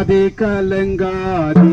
கலங்காதே கலங்காதே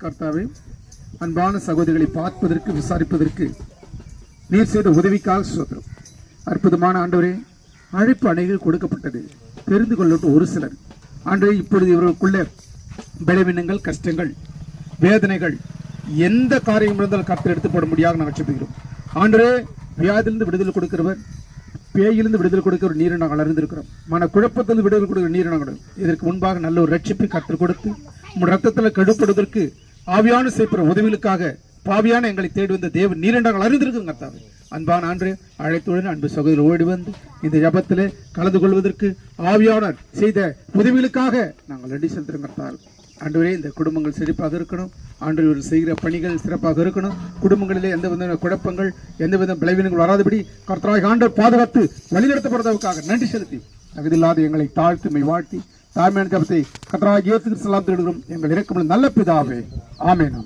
கர்த்தாவே, அன்பான சகோதரிகளை பார்ப்பதற்கு விசாரிப்பதற்கு நீர் செய்த உதவிக்காக ஸ்தோத்திரம். அற்புதமான ஆண்டவரே, அழைப்பு அணைகள் கொடுக்கப்பட்டது, தெரிந்து கொள்ளட்டும் ஒரு சிலர். ஆண்டவரே, இப்பொழுது இவர்களுக்குள்ள பலவீனங்கள், கஷ்டங்கள், வேதனைகள், எந்த காரியம் இருந்தாலும் கர்த்தர் எடுத்து போட முடியாது நாங்கள் சொல்லுகிறோம். ஆண்டவரே, வியாதிலிருந்து விடுதலை கொடுக்கிறவர், பேயிலிருந்து விடுதலை கொடுக்கிற நீரை நாங்கள் அறிந்திருக்கிறோம். மன குழப்பத்திலிருந்து விடுதலை கொடுக்கிற நீரை நாங்கள் இதற்கு முன்பாக நல்ல ஒரு ரட்சிப்பை கற்றுக் கொடுத்து உங்கள் ரத்தத்தில் கடுப்படுவதற்கு ஆவியான செய்கிற உதவிகளுக்காக பாவியான எங்களை தேடி வந்த தேவன் நீரை நாங்கள் அறிந்திருக்கிறோம். கர்த்தாவே, அன்பான ஆண்டு அழைத்துடன் அன்பு சகோதரர் ஓடி வந்து இந்த ஜபத்திலே கலந்து கொள்வதற்கு ஆவியானவர் செய்த உதவிகளுக்காக நாங்கள் நன்றி செலுத்துகிறோம். கர்த்தாவே, ஆண்டவரே, இந்த குடும்பங்கள் சிறப்பாக இருக்கணும். ஆண்டவர் செய்கிற பணிகள் சிறப்பாக இருக்கணும். குடும்பங்களிலே எந்த வித குழப்பங்கள், எந்த வித பலவீனங்கள் வராதபடி கர்த்தராகிய ஆண்டவர் பாதுகாத்து வழிநடத்தப்படுவதற்காக நன்றி செலுத்தி தகுதியில்லாத எங்களை தாழ்த்துமை வாழ்த்தி தாய்மையான ஜபத்தை கர்த்தராகிய இயேசு கிறிஸ்து நாமத்தில் எடுக்கிறோம். எங்கள் இரக்கமுள்ள நல்ல பிதாவே, ஆமென்.